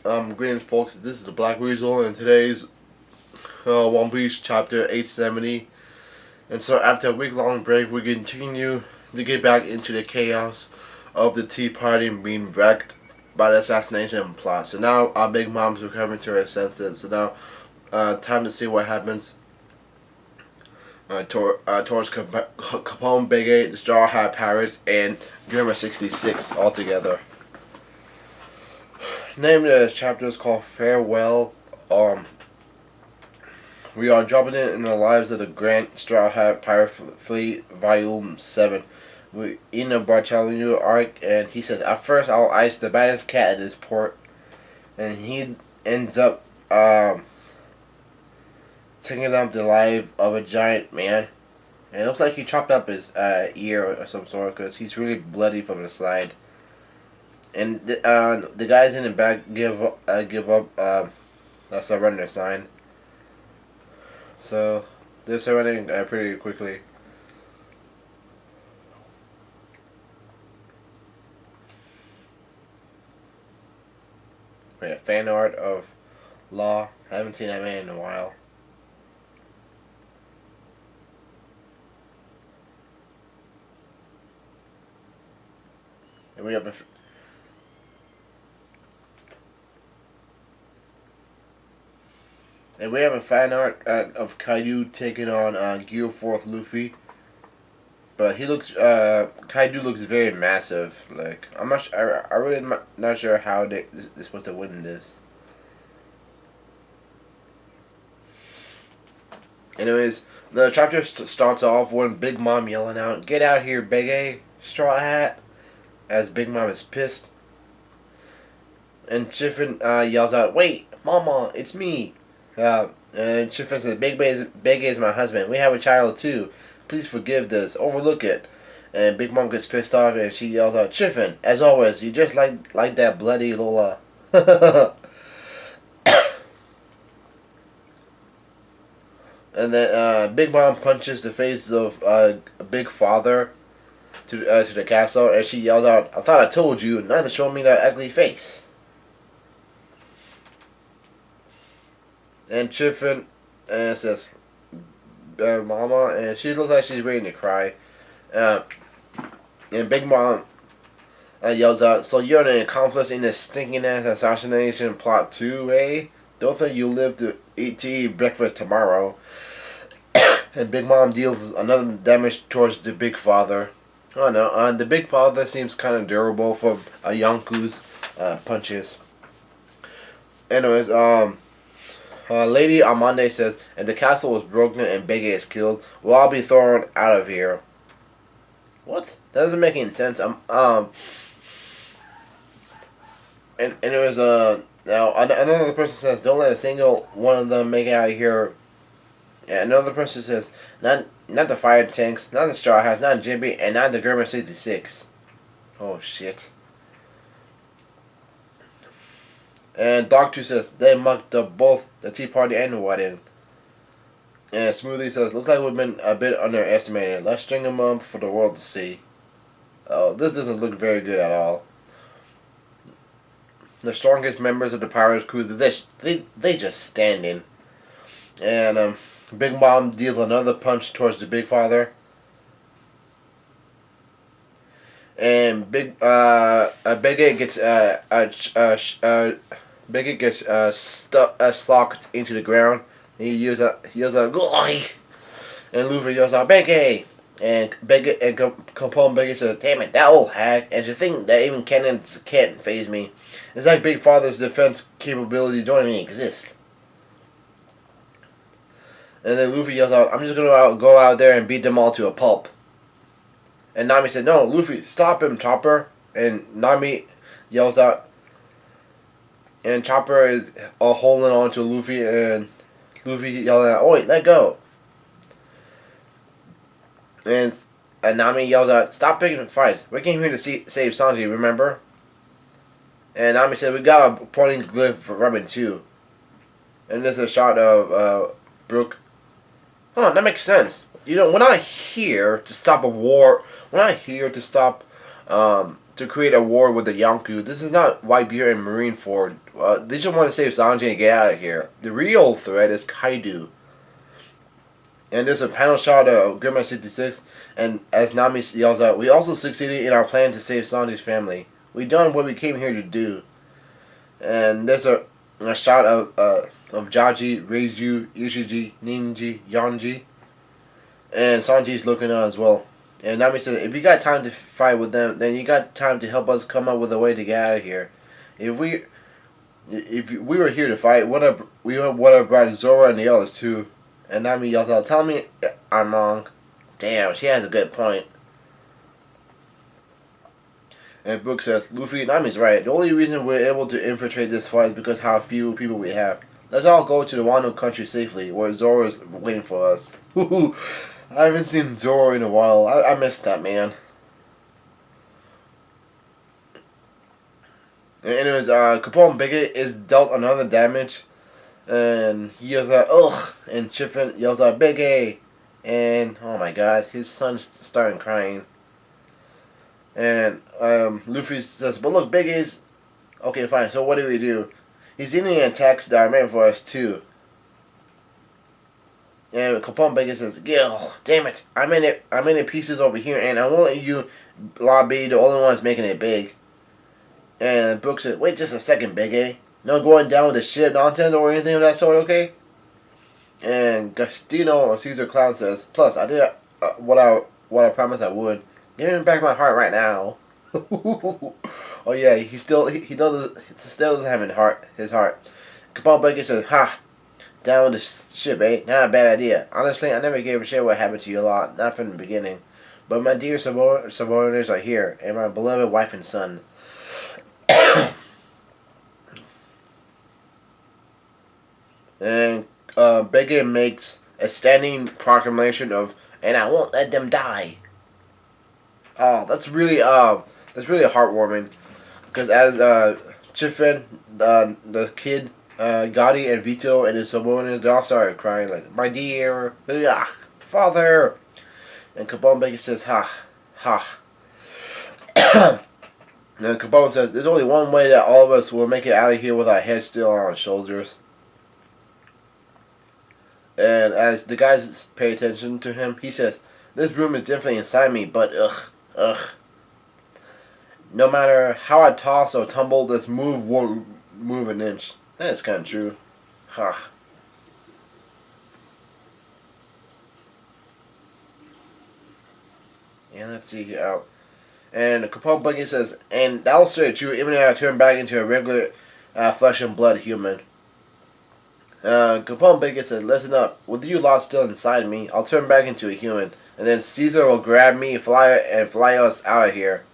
Greetings, folks. This is the BlackWeasel, and today's One Piece chapter 870. And so, after a week-long break, we continue to get back into the chaos of the Tea Party being wrecked by the assassination plot. So now, our Big Mom's recovering to her senses. So now, time to see what happens towards Capone, Big 8, the Straw Hat Pirates, and Grammar 66 altogether. Name of the chapter is called Farewell. We are dropping it in the lives of the Grand Straw Hat Pirate Fleet, Volume 7. We in the Bartholomew arc, and he says, "At first, I'll ice the baddest cat in this port," and he ends up taking up the life of a giant man. And it looks like he chopped up his ear or some sort, because he's really bloody from the side. And the guys in the back give up a surrender sign. So they're surrendering pretty quickly. We have fan art of Law. I haven't seen that man in a while. And we have a fan art of Kaido taking on Gear 4th Luffy. But he looks, Kaido looks very massive. Like, I'm not, I really am not sure how they're supposed to win this. Anyways, the chapter starts off with Big Mom yelling out, "Get out here, Big A, Straw Hat," as Big Mom is pissed. And Chiffin yells out, "Wait, Mama, it's me." And Chiffin says, Big A is my husband. We have a child too. Please forgive this. Overlook it." And Big Mom gets pissed off and she yells out, "Chiffin, as always, you just like that bloody Lola." And then Big Mom punches the face of Big Father to the castle, and she yells out, "I thought I told you not to show me that ugly face." And Chiffin says, "Mama," and she looks like she's ready to cry. And Big Mom yells out, "So you're an accomplice in this stinking ass assassination plot too, eh? Don't think you'll live to eat breakfast tomorrow." And Big Mom deals another damage towards the Big Father. Oh no, the Big Father seems kind of durable for a Yonku's punches. Anyways, Lady Amande says, "If the castle was broken and Big A is killed, we'll all be thrown out of here." What? That doesn't make any sense. And it was now another person says, "Don't let a single one of them make it out of here." And another person says, not the fire tanks, not the Straw Hats, not Jibby, and not the German 66. Oh shit. And Doctor says, "They mucked up both the Tea Party and the wedding." And Smoothie says, "Looks like we've been a bit underestimated. Let's string them up for the world to see." Oh, this doesn't look very good at all. The strongest members of the Pirates crew, they just standing. And Big Mom deals another punch towards the Big Father. And Big A gets Big A gets slocked into the ground. And he yells out, "Goy!" And Luffy yells out, "Big A!" And Capone Big A says, "Damn it, that old hack. And to think that even cannons can't phase me. It's like Big Father's defense capability don't even exist." And then Luffy yells out, "I'm just gonna go out there and beat them all to a pulp." And Nami said, "No, Luffy, stop him, Chopper." And Nami yells out, and Chopper is holding on to Luffy, and Luffy yelling out, "Oh wait, let go." And Nami yells out, "Stop picking fights. We came here to save Sanji, remember?" And Nami said, "We got a pointing glyph for Robin too." And there's a shot of Brook. Oh, that makes sense. You know, we're not here to stop a war. We're not here to stop to create a war with the Yonku. This is not Whitebeard and Marineford. They just want to save Sanji and get out of here. The real threat is Kaido. And there's a panel shot of Grimmer 66, and as Nami yells out, "We also succeeded in our plan to save Sanji's family. We done what we came here to do." And there's a shot of Jaji, Reiju, Ishiji, Ninji, Yanji, and Sanji's looking on as well. And Nami says, "If you got time to fight with them, then you got time to help us come up with a way to get out of here. If we were here to fight, we would have brought Zoro and the others too." And Nami yells out, "Tell me I'm wrong." Damn, she has a good point. And Brooke says, "Luffy, Nami's right. The only reason we're able to infiltrate this fight is because how few people we have. Let's all go to the Wano country safely, where Zoro is waiting for us." I haven't seen Zoro in a while. I missed that, man. And anyways, Capone Bigot is dealt another damage. And he yells out, "Ugh!" And Chiffin yells out, "Big A!" And, oh my god, his son's starting crying. And Luffy says, "But look, Big A's..." Okay, fine, so what do we do? He's eating attacks that are meant for us, too. And Capone Bigot says, "Gil, damn it, I'm in it pieces over here, and I won't let you be the only ones making it big." And Brooke says, "Wait just a second, Big A. No going down with the shit nonsense or anything of that sort, okay?" And Gastino or Caesar Clown says, "Plus, I did what I promised I would. Give me back my heart right now." Oh yeah, he still doesn't have his heart. Capone Bigot says, "Ha, down with the ship, eh? Not a bad idea. Honestly, I never gave a shit what happened to you lot, not from the beginning. But my dear subordinates are here, and my beloved wife and son." And Bigot makes a standing proclamation of, "And I won't let them die." Oh, that's really heartwarming, because as Chiffin, the kid, Gotti and Vito and his subordinates, they all started crying like, "My dear, father." And Capone Bigot says, "Ha, ha." And Capone says, "There's only one way that all of us will make it out of here with our heads still on our shoulders." And as the guys pay attention to him, he says, "This room is definitely inside me, but ugh. No matter how I toss or tumble, this move won't move an inch." That's kind of true. Huh. And let's see here. And Capone Bigot says, "And that will stay true even if I turn back into a regular flesh and blood human." Capone Bigot says, "Listen up. With you lot still inside me, I'll turn back into a human. And then Caesar will grab me and fly us out of here."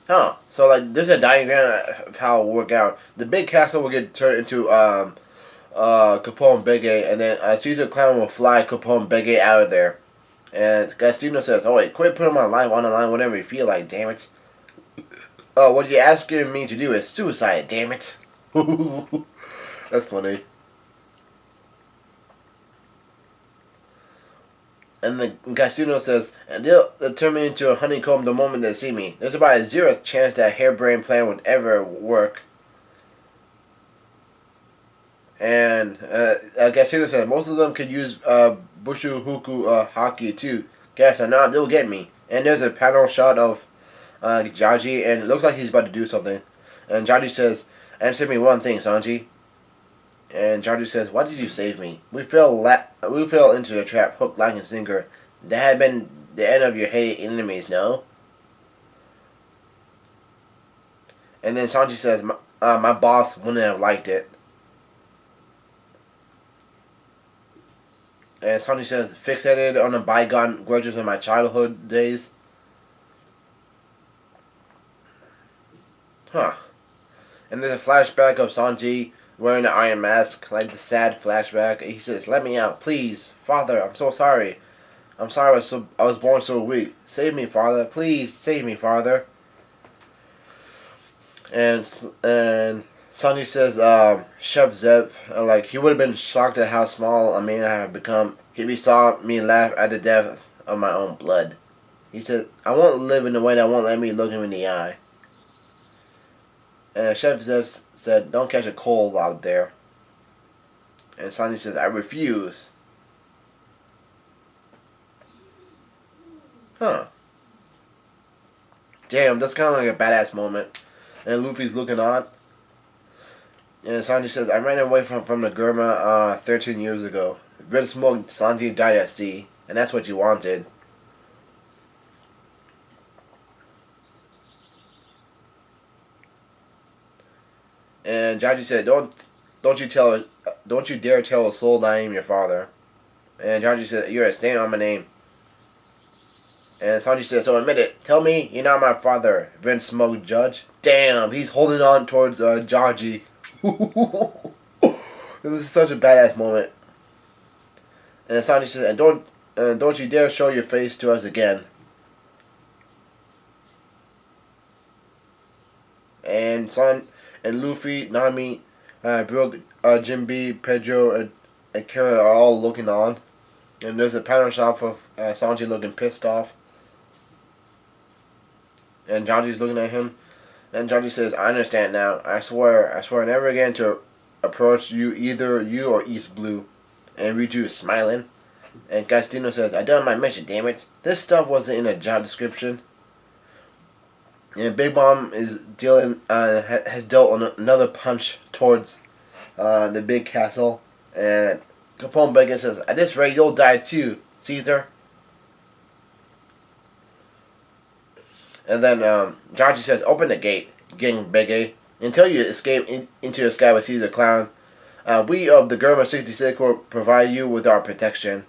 Huh. So, like, there's a diagram of how it will work out. The big castle will get turned into Capone Bigot, and then Caesar Clown will fly Capone Bigot out of there. And Gastino says, "Oh wait, quit putting my life on the line whenever you feel like, damn it. What you're asking me to do is suicide, damn it." That's funny. And the Gastino says, "And they'll turn me into a honeycomb the moment they see me. There's about a 0th chance that harebrained plan would ever work." And Gastino says, "Most of them could use Bushu Huku Haki too. Guess or not, they'll get me." And there's a panel shot of Jaji, and it looks like he's about to do something. And Jaji says, "Answer me one thing, Sanji." And Jaji says, "Why did you save me? We fell into the trap, hook, line, and sinker. That had been the end of your hated enemies, no?" And then Sanji says, my boss wouldn't have liked it." And Sanji says, "Fixated on the bygone grudges of my childhood days." Huh. And there's a flashback of Sanji wearing the iron mask, like the sad flashback. He says, "Let me out, please. Father, I'm so sorry. I'm sorry I was born so weak. Save me, father. Please, save me, father." And Sanji says, Chef Zeb, like, he would have been shocked at how small a man I have become if he saw me laugh at the death of my own blood. He says, I won't live in a way that won't let me look him in the eye. And Chef said, don't catch a cold out there. And Sanji says, I refuse. Huh. Damn, that's kind of like a badass moment. And Luffy's looking on. And Sanji says, I ran away from the Germa 13 years ago. Red Smoke, Sanji died at sea. And that's what you wanted. And Jaji said, don't you dare tell a soul that I am your father. And Jaji said, you're a stain on my name. And Sanji said, so admit it. Tell me you're not my father, Vince Smoke Judge. Damn, he's holding on towards Jaji. This is such a badass moment. And Sanji said, and don't you dare show your face to us again. And Luffy, Nami, Brook, Jinbe, Pedro, and Kara are all looking on. And there's a panel shot of Sanji looking pissed off. And Jaji's looking at him. And Jaji says, I understand now. I swear never again to approach you, either you or East Blue. And Riju is smiling. And Gastino says, I done my mission, damn it. This stuff wasn't in a job description. And Big Mom is has dealt another punch towards the big castle. And Capone Bacon says, at this rate, you'll die too, Caesar. And then Jaji says, open the gate, Gang Bege, until you escape into the sky with Caesar Clown. We of the Germa 66 will provide you with our protection.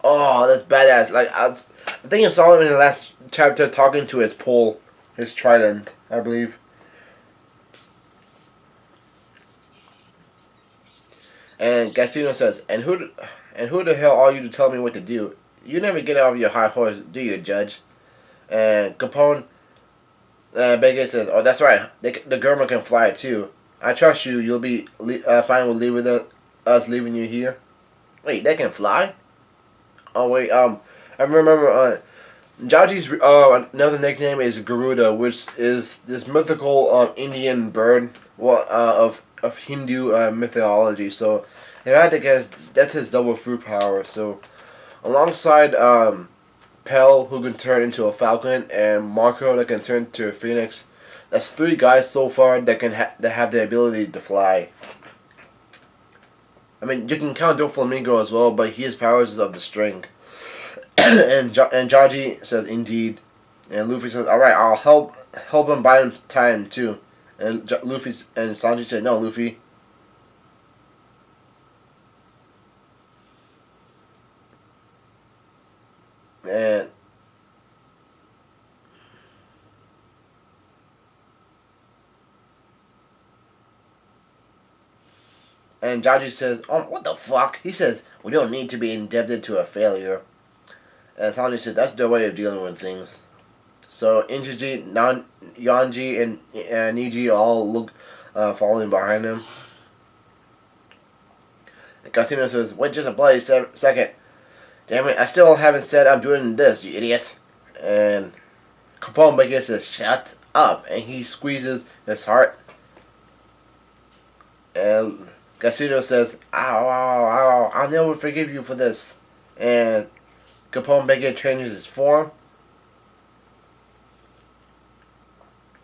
Oh, that's badass. Like, I think I saw him in the last chapter talking to his pole, his trident, I believe. And Gastino says, and who the hell are you to tell me what to do? You never get off your high horse, do you, Judge? And Capone Bege says, oh, that's right. The Germa can fly too. I trust you. You'll be fine with us leaving you here. Wait, they can fly? Oh wait, I remember Jaji's another nickname is Garuda, which is this mythical Indian bird, of Hindu mythology. So if I had to guess, that's his double fruit power. So alongside Pell, who can turn into a falcon, and Marco that can turn into a phoenix, that's 3 guys so far that that have the ability to fly. I mean, you can count Doflamingo as well, but his powers is of the string. and Jaji says, indeed. And Luffy says, alright, I'll help him buy him time too. And Luffy and Sanji said, no, Luffy. And Jaji says, oh, what the fuck? He says, we don't need to be indebted to a failure. And Sanji said, that's their way of dealing with things. So Injiji, Yanji, and Niji all look following behind him. And Gastino says, wait just a bloody second. Damn it, I still haven't said I'm doing this, you idiot. And Capone Bacon says, shut up. And he squeezes his heart. And Gastino says, ow, ow, ow, I'll never forgive you for this. And Capone Bacon changes his form.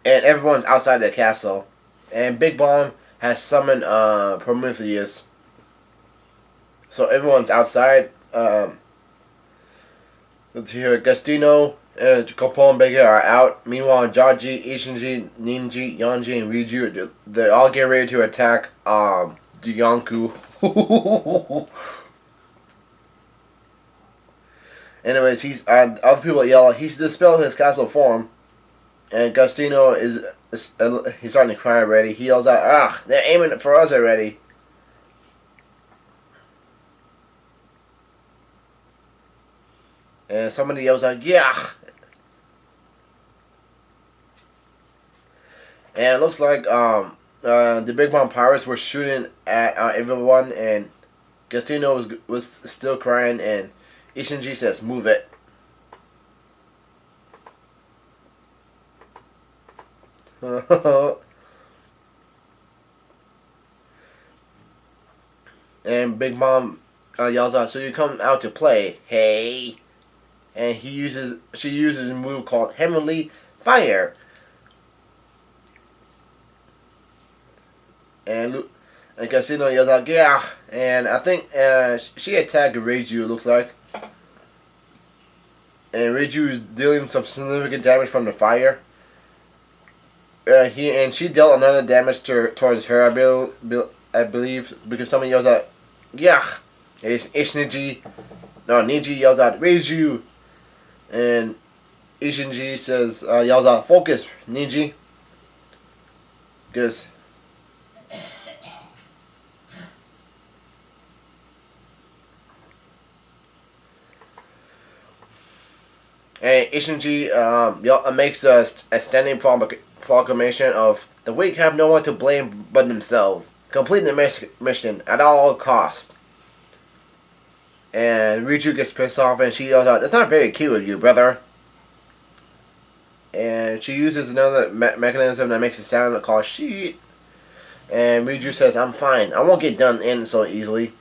And everyone's outside the castle. And Big Bomb has summoned Prometheus. So everyone's outside. Gastino and Capone Bacon are out. Meanwhile, Jaji, Ishinji, Ninji, Yanji, and Riju, they all get ready to attack the Yonku. Anyways, he's other people yell. He's dispelled his castle form, and Gastino is he's starting to cry already. He yells out, "Ah, they're aiming for us already!" And somebody yells out, "Yeah!" And it looks like the Big Bomb Pirates were shooting at everyone, and Gastino was still crying, and Ishinji says, "Move it." And Big Mom yells out, "So you come out to play, hey?" And she uses a move called Heavenly Fire. And Casino yells out, "Yeah!" And I think she attacked Reiju, it looks like. And Reiju is dealing some significant damage from the fire. She dealt another damage towards her, I believe, because someone yells out, "Yeah!" It's Niji. No, Niji yells out, "Reiju!" And Ishinji yells out, "Focus, Niji." Because and Ishinji makes a standing proclamation of the weak have no one to blame but themselves. Complete the mission at all costs. And Riju gets pissed off and she yells out, "That's not very cute of you, brother." And she uses another mechanism that makes a sound called "sheet." And Riju says, "I'm fine. I won't get done in so easily."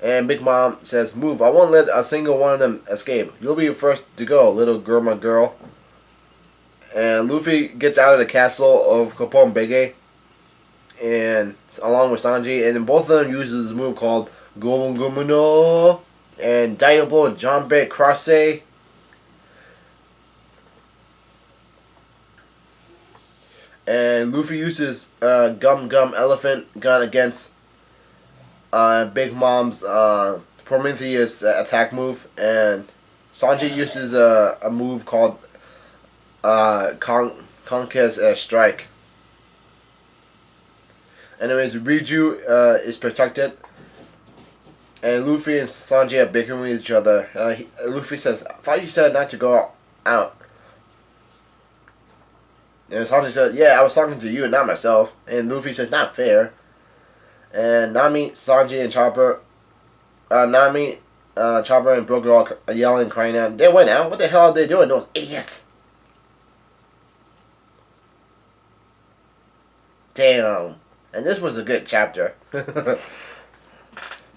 And Big Mom says, "Move. I won't let a single one of them escape. You'll be first to go, little girl." And Luffy gets out of the castle of Koponbege, and along with Sanji, and then both of them uses a move called Gomu Gomu no and Diable and Janbe Crosse. And Luffy uses Gum Gum Elephant Gun against Big Mom's Prometheus attack move, and Sanji uses a move called Conquest Strike. Anyways, Riju is protected, and Luffy and Sanji are bickering with each other. Luffy says, "I thought you said not to go out." And Sanji says, "Yeah, I was talking to you and not myself." And Luffy says, "Not fair." And Nami, Sanji, and Chopper, Chopper, and Brook are yelling, crying out. They went out. What the hell are they doing? Those idiots! Damn. And this was a good chapter.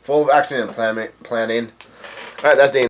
Full of action and planning. Alright, that's the